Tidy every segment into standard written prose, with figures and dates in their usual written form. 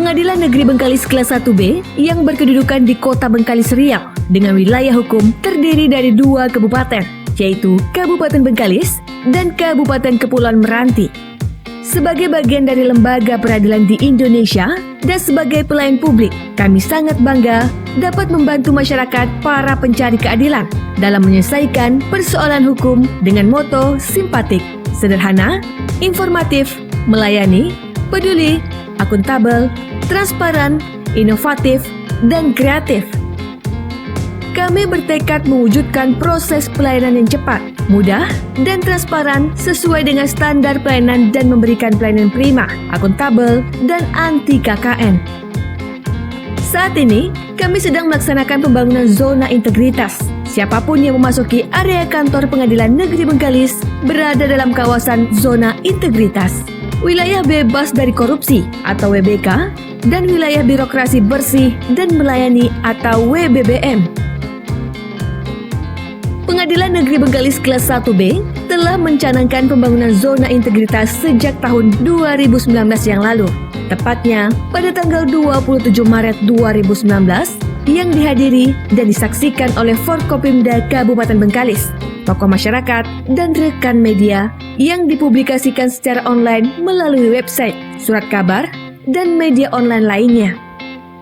Pengadilan Negeri Bengkalis Kelas 1B yang berkedudukan di Kota Bengkalis, Riau dengan wilayah hukum terdiri dari 2 kabupaten, yaitu Kabupaten Bengkalis dan Kabupaten Kepulauan Meranti. Sebagai bagian dari lembaga peradilan di Indonesia dan sebagai pelayan publik, kami sangat bangga dapat membantu masyarakat para pencari keadilan dalam menyelesaikan persoalan hukum dengan moto simpatik, sederhana, informatif, melayani, peduli, akuntabel, transparan, inovatif, dan kreatif. Kami bertekad mewujudkan proses pelayanan yang cepat, mudah, dan transparan sesuai dengan standar pelayanan dan memberikan pelayanan prima, akuntabel, dan anti KKN. Saat ini, kami sedang melaksanakan pembangunan zona integritas. Siapapun yang memasuki area kantor Pengadilan Negeri Bengkalis berada dalam kawasan zona integritas. Wilayah bebas dari korupsi atau WBK, dan wilayah birokrasi bersih dan melayani atau WBBM. Pengadilan Negeri Bengkalis Kelas 1B telah mencanangkan pembangunan zona integritas sejak tahun 2019 yang lalu, tepatnya pada tanggal 27 Maret 2019 yang dihadiri dan disaksikan oleh Forkopimda Kabupaten Bengkalis, tokoh masyarakat, dan rekan media yang dipublikasikan secara online melalui website, surat kabar, dan media online lainnya.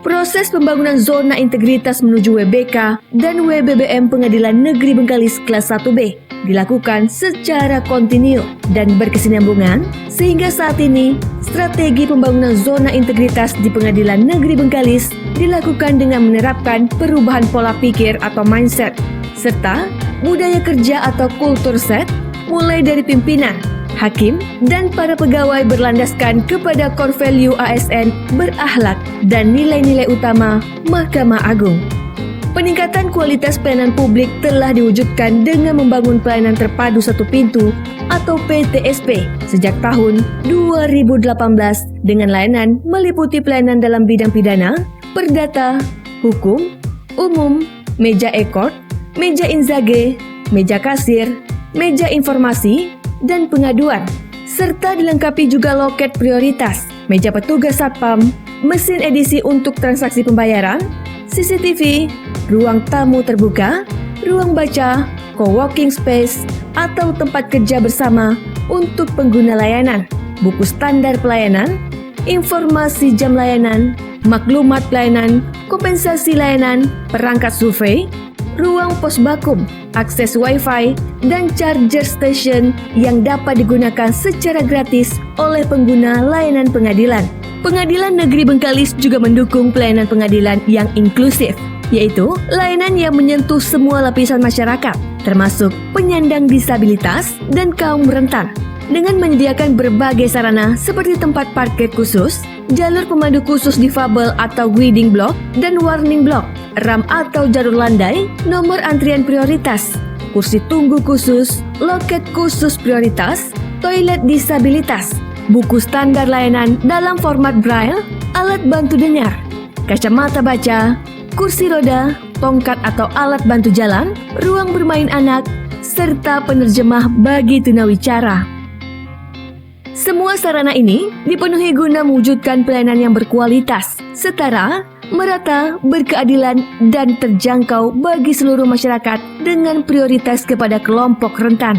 Proses pembangunan zona integritas menuju WBK dan WBBM Pengadilan Negeri Bengkalis Kelas 1B dilakukan secara kontinu dan berkesinambungan sehingga saat ini strategi pembangunan zona integritas di Pengadilan Negeri Bengkalis dilakukan dengan menerapkan perubahan pola pikir atau mindset serta budaya kerja atau kultur set mulai dari pimpinan, hakim, dan para pegawai berlandaskan kepada core value ASN berakhlak dan nilai-nilai utama Mahkamah Agung. Peningkatan kualitas pelayanan publik telah diwujudkan dengan membangun pelayanan terpadu satu pintu atau PTSP sejak tahun 2018 dengan layanan meliputi pelayanan dalam bidang pidana, perdata, hukum, umum, meja e-court, meja inzage, meja kasir, meja informasi, dan pengaduan, serta dilengkapi juga loket prioritas, meja petugas satpam, mesin edisi untuk transaksi pembayaran, CCTV, ruang tamu terbuka, ruang baca, co-working space, atau tempat kerja bersama untuk pengguna layanan, buku standar pelayanan, informasi jam layanan, maklumat pelayanan, kompensasi layanan, perangkat survei, ruang pos bakum, akses wifi, dan charger station yang dapat digunakan secara gratis oleh pengguna layanan pengadilan. Pengadilan Negeri Bengkalis juga mendukung pelayanan pengadilan yang inklusif, yaitu layanan yang menyentuh semua lapisan masyarakat, termasuk penyandang disabilitas dan kaum rentan, dengan menyediakan berbagai sarana seperti tempat parkir khusus, jalur pemandu khusus difabel atau guiding block, dan warning block, ramp atau jalur landai, nomor antrian prioritas, kursi tunggu khusus, loket khusus prioritas, toilet disabilitas, buku standar layanan dalam format braille, alat bantu dengar, kacamata baca, kursi roda, tongkat atau alat bantu jalan, ruang bermain anak, serta penerjemah bagi tunawicara. Semua sarana ini dipenuhi guna mewujudkan pelayanan yang berkualitas, setara, merata, berkeadilan, dan terjangkau bagi seluruh masyarakat dengan prioritas kepada kelompok rentan.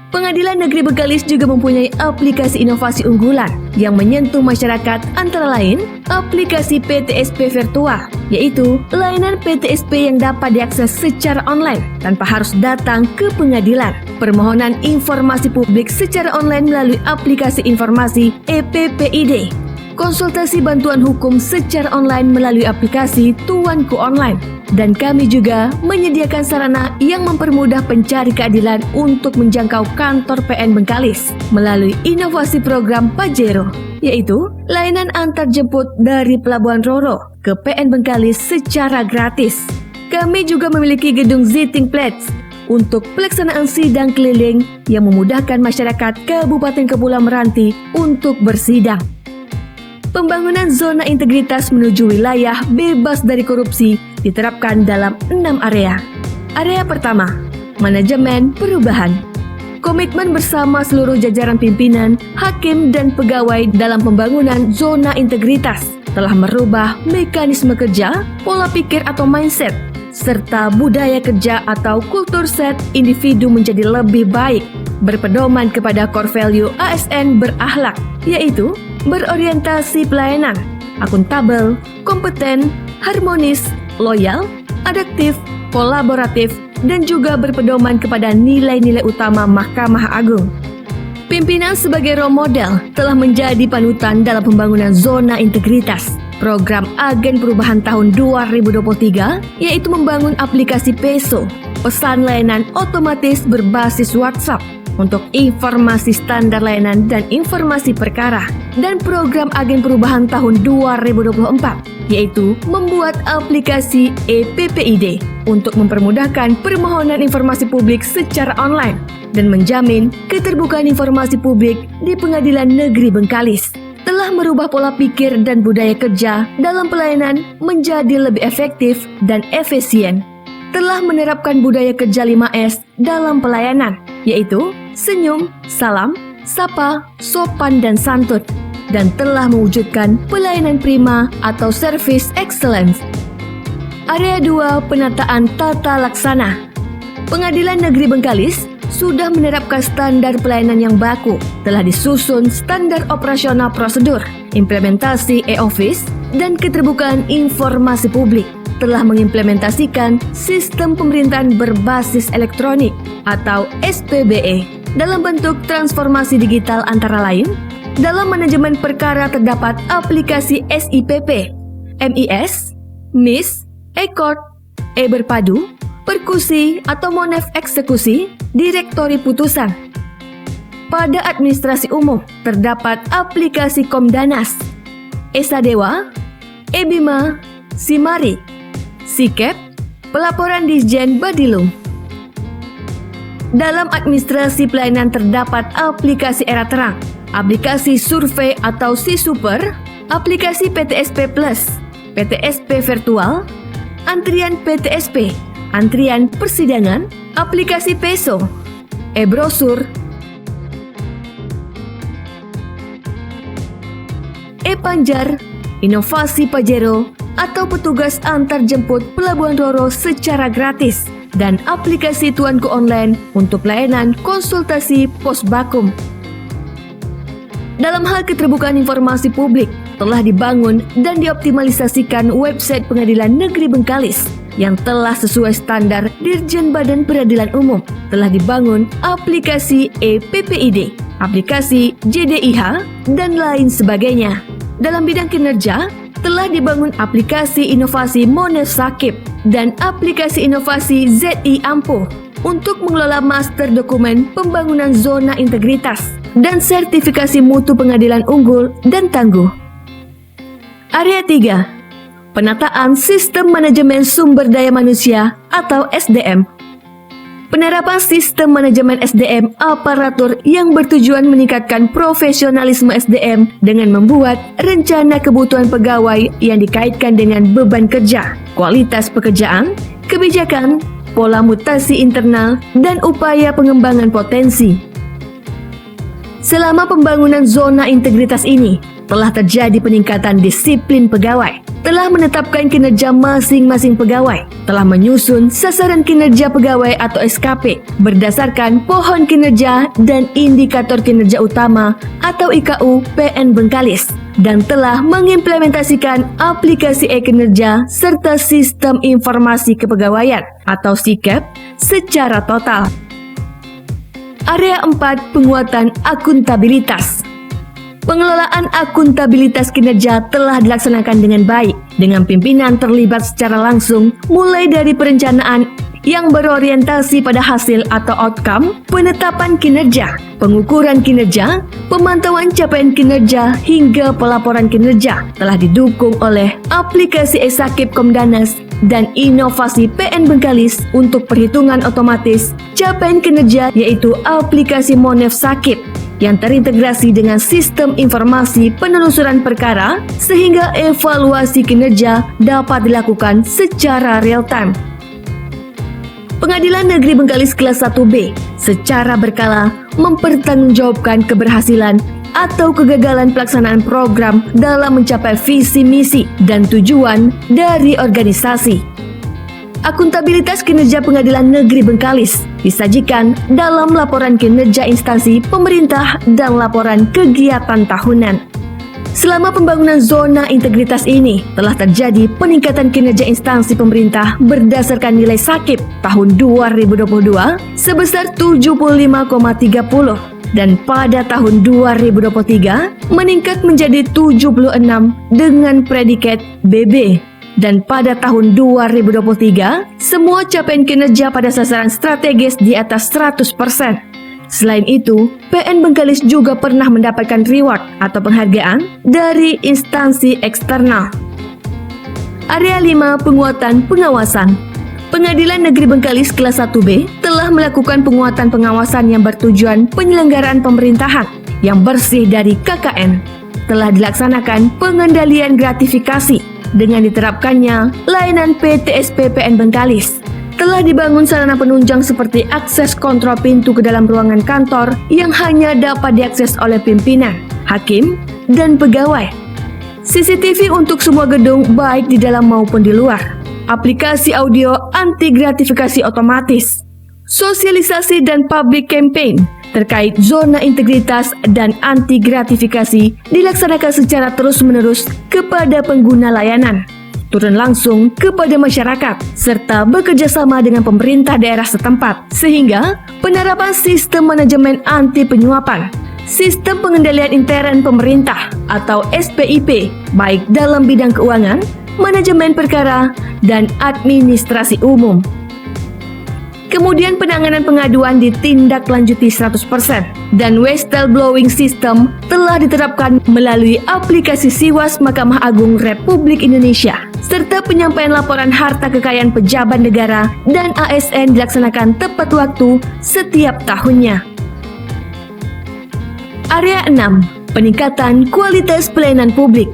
Pengadilan Negeri Bengkalis juga mempunyai aplikasi inovasi unggulan yang menyentuh masyarakat antara lain aplikasi PTSP virtual, yaitu layanan PTSP yang dapat diakses secara online tanpa harus datang ke pengadilan. Permohonan informasi publik secara online melalui aplikasi informasi EPPID. Konsultasi bantuan hukum secara online melalui aplikasi Tuanku Online. Dan kami juga menyediakan sarana yang mempermudah pencari keadilan untuk menjangkau kantor PN Bengkalis melalui inovasi program Pajero, yaitu layanan antar jemput dari Pelabuhan Roro ke PN Bengkalis secara gratis. Kami juga memiliki gedung Sitting Plates untuk pelaksanaan sidang keliling yang memudahkan masyarakat Kabupaten Kepulauan Meranti untuk bersidang. Pembangunan zona integritas menuju wilayah bebas dari korupsi diterapkan dalam 6 area. Area pertama, manajemen perubahan. Komitmen bersama seluruh jajaran pimpinan, hakim, dan pegawai dalam pembangunan zona integritas telah merubah mekanisme kerja, pola pikir atau mindset, serta budaya kerja atau kultur set individu menjadi lebih baik, berpedoman kepada core value ASN berakhlak, yaitu berorientasi pelayanan, akuntabel, kompeten, harmonis, loyal, adaptif, kolaboratif, dan juga berpedoman kepada nilai-nilai utama Mahkamah Agung. Pimpinan sebagai role model telah menjadi panutan dalam pembangunan zona integritas. Program Agen Perubahan tahun 2023 yaitu membangun aplikasi PESO, pesan layanan otomatis berbasis WhatsApp untuk informasi standar layanan dan informasi perkara, dan program Agen Perubahan tahun 2024 yaitu membuat aplikasi EPPID untuk mempermudahkan permohonan informasi publik secara online dan menjamin keterbukaan informasi publik di Pengadilan Negeri Bengkalis. Telah merubah pola pikir dan budaya kerja dalam pelayanan menjadi lebih efektif dan efisien. Telah menerapkan budaya kerja 5S dalam pelayanan, yaitu senyum, salam, sapa, sopan, dan santun, dan telah mewujudkan pelayanan prima atau service excellence. Area 2 Penataan Tata Laksana. Pengadilan Negeri Bengkalis sudah menerapkan standar pelayanan yang baku, telah disusun standar operasional prosedur, implementasi e-office, dan keterbukaan informasi publik, telah mengimplementasikan sistem pemerintahan berbasis elektronik atau SPBE dalam bentuk transformasi digital antara lain. Dalam manajemen perkara terdapat aplikasi SIPP, MIS, MIS, E-Court, E-Berpadu, Perkusi atau Monef Eksekusi, Direktori Putusan. Pada administrasi umum terdapat aplikasi Komdanas, Esadewa, Ebima, Simari, Sikep, Pelaporan Ditjen Badilung. Dalam administrasi pelayanan terdapat aplikasi Era Terang, aplikasi survei atau SISuper, aplikasi PTSP Plus, PTSP Virtual, antrian PTSP, antrian persidangan, aplikasi PESO, e-brosur, e-Panjar, inovasi Pajero, atau petugas antar jemput Pelabuhan Roro secara gratis, dan aplikasi Tuanku Online untuk layanan konsultasi Posbakum. Dalam hal keterbukaan informasi publik, telah dibangun dan dioptimalisasikan website Pengadilan Negeri Bengkalis yang telah sesuai standar Dirjen Badan Peradilan Umum. Telah dibangun aplikasi EPPID, aplikasi JDIH, dan lain sebagainya. Dalam bidang kinerja, telah dibangun aplikasi inovasi Monef Sakip dan aplikasi inovasi ZI Ampuh untuk mengelola master dokumen pembangunan zona integritas dan sertifikasi mutu pengadilan unggul dan tangguh. Area 3. Penataan Sistem Manajemen Sumber Daya Manusia atau SDM. Penerapan sistem manajemen SDM aparatur yang bertujuan meningkatkan profesionalisme SDM dengan membuat rencana kebutuhan pegawai yang dikaitkan dengan beban kerja, kualitas pekerjaan, kebijakan, pola mutasi internal, dan upaya pengembangan potensi. Selama pembangunan zona integritas ini, telah terjadi peningkatan disiplin pegawai, telah menetapkan kinerja masing-masing pegawai, telah menyusun sasaran kinerja pegawai atau SKP berdasarkan pohon kinerja dan indikator kinerja utama atau IKU PN Bengkalis, dan telah mengimplementasikan aplikasi e-kinerja serta sistem informasi kepegawaian atau SIKEP secara total. Area 4 Penguatan Akuntabilitas. Pengelolaan akuntabilitas kinerja telah dilaksanakan dengan baik, dengan pimpinan terlibat secara langsung mulai dari perencanaan yang berorientasi pada hasil atau outcome, penetapan kinerja, pengukuran kinerja, pemantauan capaian kinerja, hingga pelaporan kinerja telah didukung oleh aplikasi e-Sakip Komdanas dan inovasi PN Bengkalis untuk perhitungan otomatis capaian kinerja, yaitu aplikasi Monef Sakip yang terintegrasi dengan sistem informasi penelusuran perkara sehingga evaluasi kinerja dapat dilakukan secara real time. Pengadilan Negeri Bengkalis kelas 1B secara berkala mempertanggungjawabkan keberhasilan atau kegagalan pelaksanaan program dalam mencapai visi misi dan tujuan dari organisasi. Akuntabilitas kinerja Pengadilan Negeri Bengkalis disajikan dalam laporan kinerja instansi pemerintah dan laporan kegiatan tahunan. Selama pembangunan zona integritas ini, telah terjadi peningkatan kinerja instansi pemerintah berdasarkan nilai SAKIP tahun 2022 sebesar 75,30 dan pada tahun 2023 meningkat menjadi 76 dengan predikat BB. Dan pada tahun 2023, semua capaian kinerja pada sasaran strategis di atas 100%. Selain itu, PN Bengkalis juga pernah mendapatkan reward atau penghargaan dari instansi eksternal. Area 5 Penguatan Pengawasan. Pengadilan Negeri Bengkalis kelas 1B telah melakukan penguatan pengawasan yang bertujuan penyelenggaraan pemerintahan yang bersih dari KKN. Telah dilaksanakan pengendalian gratifikasi dengan diterapkannya layanan PTSP PN Bengkalis. Telah dibangun sarana penunjang seperti akses kontrol pintu ke dalam ruangan kantor yang hanya dapat diakses oleh pimpinan, hakim, dan pegawai. CCTV untuk semua gedung baik di dalam maupun di luar. Aplikasi audio anti gratifikasi otomatis. Sosialisasi dan public campaign terkait zona integritas dan anti gratifikasi dilaksanakan secara terus-menerus kepada pengguna layanan, turun langsung kepada masyarakat, serta bekerja sama dengan pemerintah daerah setempat, sehingga penerapan sistem manajemen anti penyuapan, sistem pengendalian intern pemerintah atau SPIP, baik dalam bidang keuangan, manajemen perkara, dan administrasi umum. Kemudian penanganan pengaduan ditindaklanjuti 100% dan whistleblowing system telah diterapkan melalui aplikasi Siwas Mahkamah Agung Republik Indonesia, serta penyampaian laporan harta kekayaan pejabat negara dan ASN dilaksanakan tepat waktu setiap tahunnya. Area 6. Peningkatan kualitas pelayanan publik.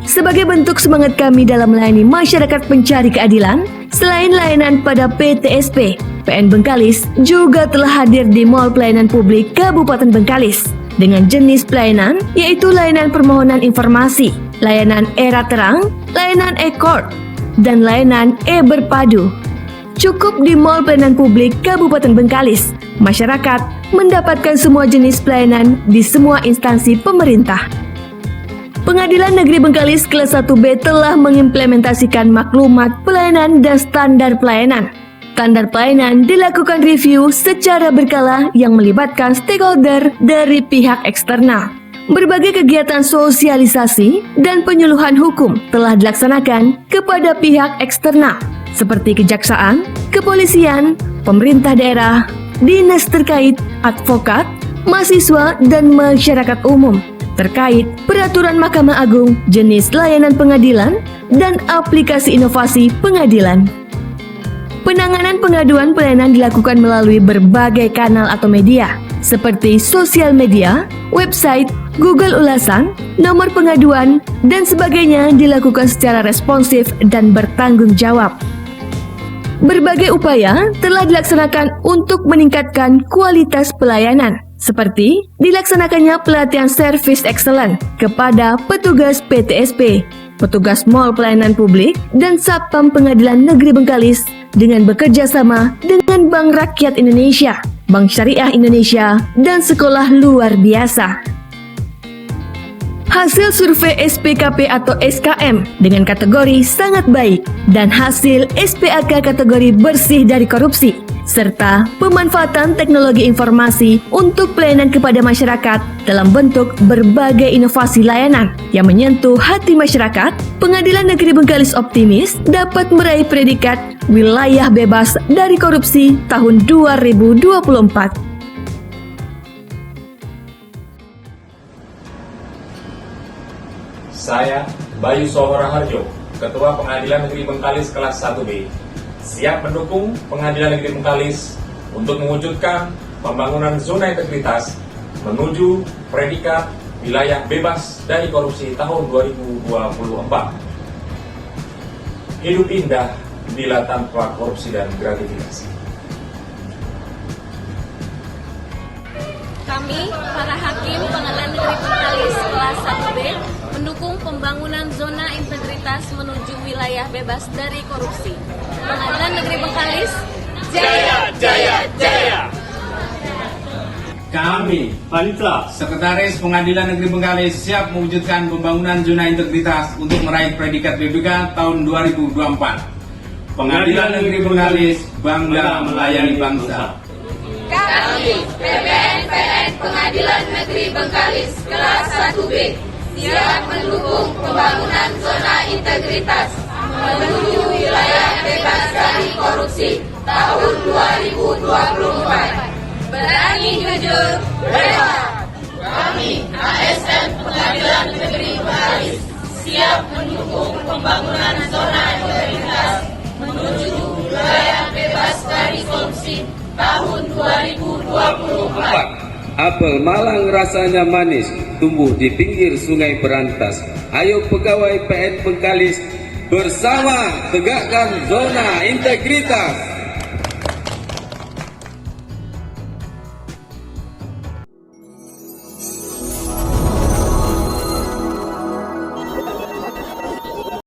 Sebagai bentuk semangat kami dalam melayani masyarakat pencari keadilan, selain layanan pada PTSP, PN Bengkalis juga telah hadir di Mall Pelayanan Publik Kabupaten Bengkalis dengan jenis pelayanan yaitu layanan permohonan informasi, layanan era terang, layanan e-court, dan layanan e-berpadu. Cukup di Mall Pelayanan Publik Kabupaten Bengkalis, masyarakat mendapatkan semua jenis pelayanan di semua instansi pemerintah. Pengadilan Negeri Bengkalis kelas 1B telah mengimplementasikan maklumat pelayanan dan standar pelayanan. Standar pelayanan dilakukan review secara berkala yang melibatkan stakeholder dari pihak eksternal. Berbagai kegiatan sosialisasi dan penyuluhan hukum telah dilaksanakan kepada pihak eksternal seperti kejaksaan, kepolisian, pemerintah daerah, dinas terkait, advokat, mahasiswa, dan masyarakat umum terkait peraturan Mahkamah Agung, jenis layanan pengadilan, dan aplikasi inovasi pengadilan. Penanganan pengaduan pelayanan dilakukan melalui berbagai kanal atau media, seperti sosial media, website, Google ulasan, nomor pengaduan, dan sebagainya dilakukan secara responsif dan bertanggung jawab. Berbagai upaya telah dilaksanakan untuk meningkatkan kualitas pelayanan, seperti dilaksanakannya pelatihan Service Excellent kepada petugas PTSP, petugas Mall Pelayanan Publik, dan Satpam Pengadilan Negeri Bengkalis dengan bekerja sama dengan Bank Rakyat Indonesia, Bank Syariah Indonesia, dan sekolah luar biasa. Hasil survei SPKP atau SKM dengan kategori sangat baik dan hasil SPAK kategori bersih dari korupsi, serta pemanfaatan teknologi informasi untuk pelayanan kepada masyarakat dalam bentuk berbagai inovasi layanan yang menyentuh hati masyarakat, Pengadilan Negeri Bengkalis optimis dapat meraih predikat wilayah bebas dari korupsi tahun 2024. Saya, Bayu Sohora Harjo, Ketua Pengadilan Negeri Bengkalis kelas 1B, siap mendukung Pengadilan Negeri Bengkalis untuk mewujudkan pembangunan zona integritas menuju predikat wilayah bebas dari korupsi tahun 2024. Hidup indah bila tanpa korupsi dan gratifikasi. Kami kami, para hakim Pengadilan Negeri Bengkalis kelas 1B, mendukung pembangunan zona integritas menuju wilayah bebas dari korupsi. Pengadilan Negeri Bengkalis, jaya, jaya, jaya! Kami, Panitra, Sekretaris Pengadilan Negeri Bengkalis, siap mewujudkan pembangunan zona integritas untuk meraih predikat BPK tahun 2024. Pengadilan Negeri Bengkalis bangga melayani bangsa. Kami, PPNPN Pengadilan Negeri Bengkalis kelas 1B, siap mendukung pembangunan zona integritas menuju wilayah bebas dari korupsi tahun 2024. Berani jujur, bebas. Kami, ASN Pengadilan Negeri Bengkalis, siap mendukung pembangunan zona integritas menuju wilayah bebas dari korupsi tahun 2024. Apel Malang rasanya manis, tumbuh di pinggir sungai berantas. Ayo pegawai PN Bengkalis bersama tegakkan zona integritas.